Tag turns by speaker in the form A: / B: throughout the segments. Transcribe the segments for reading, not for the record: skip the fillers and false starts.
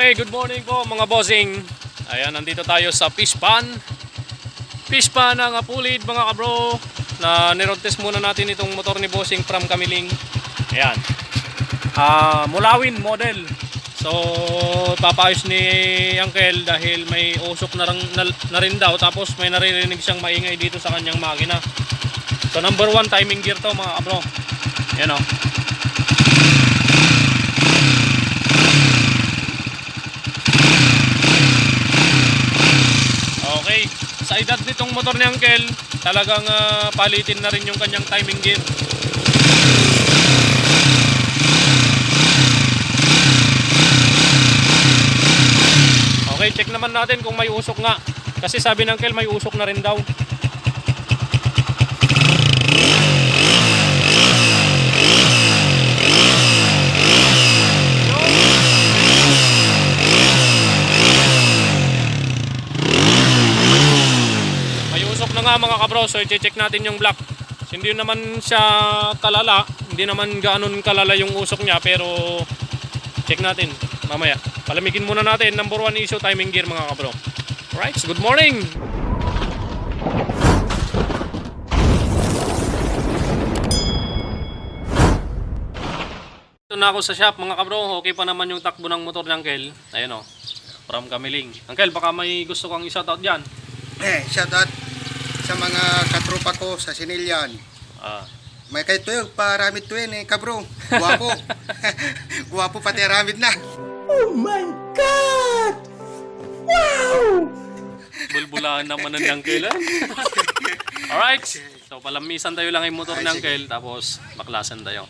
A: Okay, good morning po mga bossing. Ayan, nandito tayo sa fish pan. Fish pan ng Apulid mga kabro. Na niroad test muna natin itong motor ni bossing from Kamiling. Ayan. Mulawin model. So, papayos ni Uncle dahil may usok na rin daw. Tapos may naririnig siyang maingay dito sa kanyang makina. So, number 1 timing gear to mga kabro. Ayan o. Okay, sa edad nitong motor ni Uncle, talagang palitin na rin yung kanyang timing gear. Okay, check naman natin kung may usok nga. Kasi sabi ng Uncle may usok na rin daw. Nga mga kabro, so i-check natin yung block. Hindi naman siya kalala, hindi naman ganoon kalala yung usok niya, pero check natin mamaya. Palamigin muna natin. Number 1 issue, timing gear mga kabro. Alright, so good morning. Ito na ako sa shop mga kabro. Okay pa naman yung takbo ng motor ng Uncle. Ayun o, from Kamiling. Uncle, baka may gusto kang i-shoutout dyan.
B: Shoutout sa mga katropa ko sa Sinilian. May kayo tuyo, paramid tuyo kabro. Guwapo. Guwapo pati ramid na.
C: Oh my God! Wow!
A: Bulbulaan naman ng Uncle. Alright. So palamisan tayo lang yung motor ng Uncle. Tapos baklasan tayo.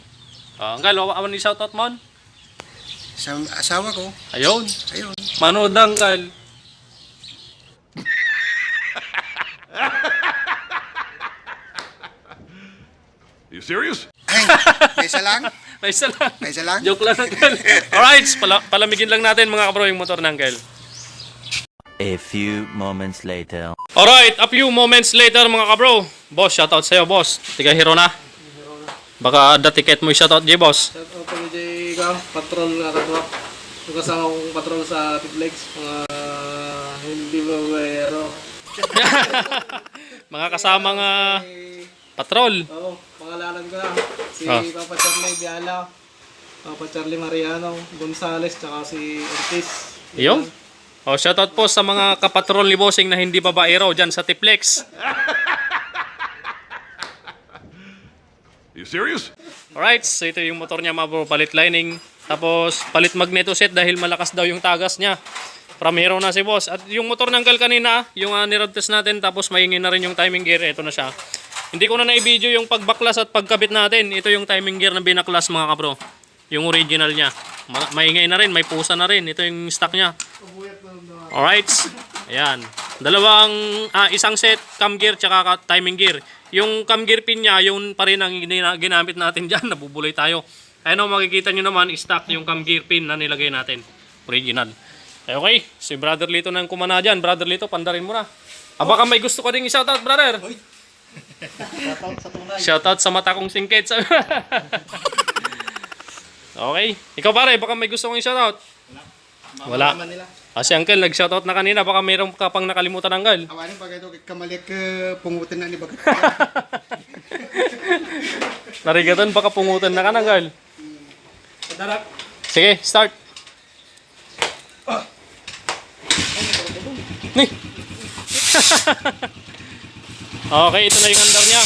A: Uncle, awan ni shoutout mo?
B: Sa asawa ko.
A: Ayun.
B: Ayun.
A: Manood ng Uncle.
D: You serious?
B: Ay, may isa lang?
A: May isa lang.
B: May isa lang?
A: Joke lang, Uncle. Alright, palamigin lang natin mga kabro yung motor ng Uncle.
E: A few moments later.
A: Alright, a few moments later mga kabro. Boss, shoutout sa'yo boss. Tiga hero na. Baka the ticket mo i-shoutout J boss.
F: Shoutout po ni J. Ikaw, patrol na kadwa. Yung kasama kong patrol sa Tiplex. Mga hindi mawero.
A: Mga kasamang patrol.
F: Oo, pangalanan ko na. Si Papa Charlie Biala, Papa Charlie Mariano, Gonzales, tsaka si Ortiz.
A: Iyo. Oh, shoutout po sa mga kapatrol ni bossing na hindi babaero dyan sa Tiplex.
D: You serious?
A: Alright, so ito yung motor niya mga bro, palit lining. Tapos palit magneto set dahil malakas daw yung tagas niya. From hero na si boss. At yung motor ng Uncle kanina, yung niroad test natin, tapos maingin na rin yung timing gear. Ito na siya. Hindi ko na na-video yung pagbaklas at pagkabit natin. Ito yung timing gear na binaklas mga kabro. Yung original niya. Maingay na rin, may pusa na rin. Ito yung stock niya. Alright. Ayan. Isang set cam gear tsaka timing gear. Yung cam gear pin niya, yun pa rin ang ginamit natin dyan. Nabubulay tayo. Ayun o, makikita nyo naman, stock yung cam gear pin na nilagay natin. Original. Okay, si Brother Lito nang kumana dyan. Brother Lito, pandarin mo na. Baka may gusto ko ding i-shoutout, brother.
F: Shoutout sa tunay.
A: Shoutout sa mata kong singkit. Okay. Ikaw pare, baka may gusto kong i-shoutout. Wala. Si Uncle, nag-shoutout na kanina. Baka mayroon ka pang nakalimutan, Uncle.
B: Awanin pag ito kamalik pungutin na ni bagat.
A: Narigatan, baka pungutan na ka, Uncle. Sige, start. Ni. Okay, ito na yung andar niya.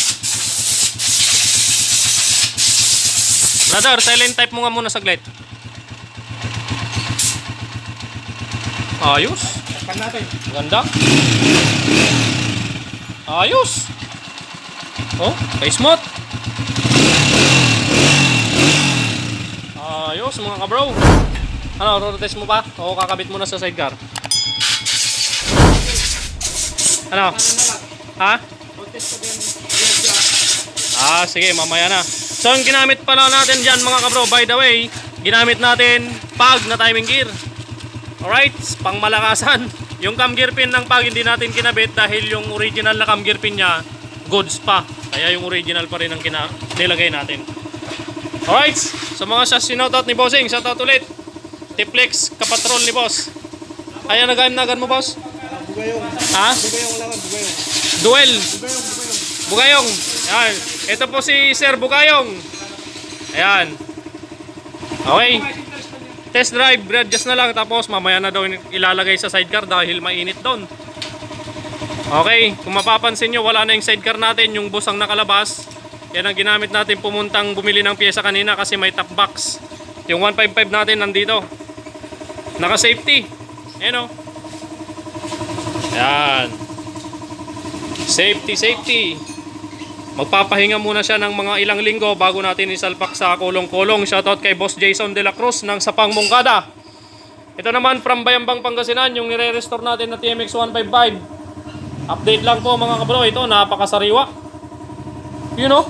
A: Brother, silent type mo nga muna saglit. Ayos. Ganda. Ayos. Oh, kay smooth. Ayos mga kabro. Ano, rotate mo pa? O kakabit mo na sa sidecar? Ano? Ha? Sige, mamaya na. So, yung ginamit pala natin dyan mga kabro, by the way, ginamit natin pag na timing gear. Alright, pang malakasan. Yung cam gear pin ng pag hindi natin kinabit dahil yung original na cam gear pin niya, goods pa. Kaya yung original pa rin ang nilagay natin. Alright, sa mga sinoutout ni Bossing, shoutout ulit. Tiplex, kapatrol ni boss. Ayan, nagayam-nagan mo, boss?
F: Bugayong.
A: Ha?
F: Bugayong lang, bugayong.
A: Duel.
F: Bugayong, bugayong.
A: Bugayong. Ayan. Ito po si Sir Bugayong. Ayan. Okay. Test drive, adjust na lang. Tapos mamaya na daw ilalagay sa sidecar dahil mainit doon. Okay. Kung mapapansin nyo, wala na yung sidecar natin. Yung bus ang nakalabas. Yan ang ginamit natin pumuntang bumili ng pyesa kanina kasi may top box. Yung 155 natin nandito. Naka-safety. Ayan o. Ayan. Safety, safety. Magpapahinga muna siya ng mga ilang linggo bago natin isalpak sa kulong-kulong. Shoutout kay Boss Jason De La Cruz ng Sapang Mongkada. Ito naman from Bayambang Pangasinan, yung nire-restore natin na TMX 155. Update lang po mga kabro. Ito, napakasariwa. You know?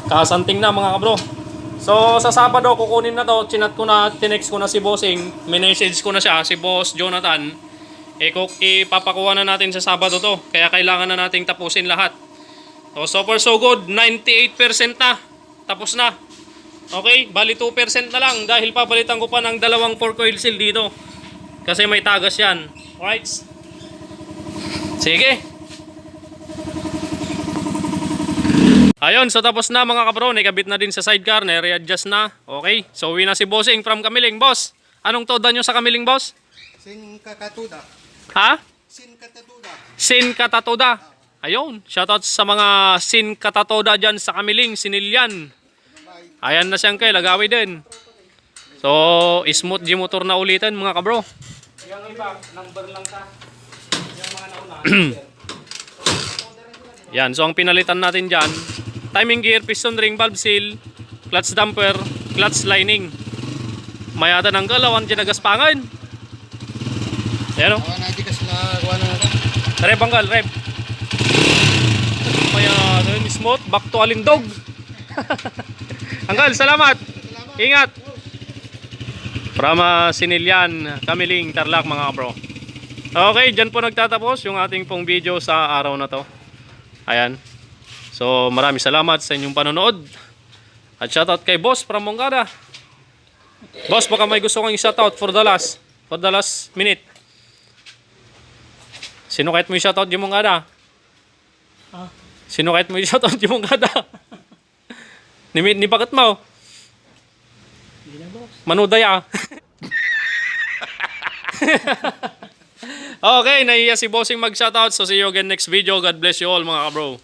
A: Kasanting na mga kabro. So sa Sabado kukunin na to. Chinat ko na, tinext ko na si Bossing. Minessage ko na siya, si Boss Jonathan. Ipapakuha na natin sa Sabado to. Kaya kailangan na nating tapusin lahat. So far so good, 98% na. Tapos na. Okay, bali 2% na lang dahil papalitan ko pa ng dalawang 4 coil seal dito. Kasi may tagas yan. Alright. Sige. Ayun, so tapos na mga kabro. Nakabit na din sa sidecar, na-readjust na. Okay, so uwi na si Bossing from Kamiling. Boss, anong toda nyo sa Kamiling, boss?
B: Sin kakatuda.
A: Ha?
B: Sin katatuda.
A: Sin Katatoda. Ayun, shoutout sa mga Sin Katatoda dyan sa Kamiling, Sinilyan. Ayan na siyang kay, lagawi din. So, smooth G motor na ulitin mga kabro.
F: Yung iba, number lang ta. Yung mga nauna.
A: Yan, so ang pinalitan natin dyan, timing gear, piston ring, valve seal, clutch damper, clutch lining. Mayata ng galawan, tinagaspangan. Yan o.
B: Awan na di kasi nagawa na natin.
A: Rev anggal, rev. Mayata, smooth, back to alindog. Anggal, salamat. Ingat. From Sinilyan, Kamiling, Tarlac mga bro. Okay, dyan po nagtatapos yung ating pong video sa araw na to. Ayan. So maraming salamat sa inyong panonood. At shoutout kay Boss from Mongkada. Boss, baka may gusto kang i-shoutout for the last minute. Sino kahit mo i-shoutout yung Mongkada? Sino kahit mo i-shoutout yung Mongkada? Ni bakit mo? Manudaya. Okay, nahiya si Bossing mag-shoutout. So see you again next video. God bless you all mga kabro.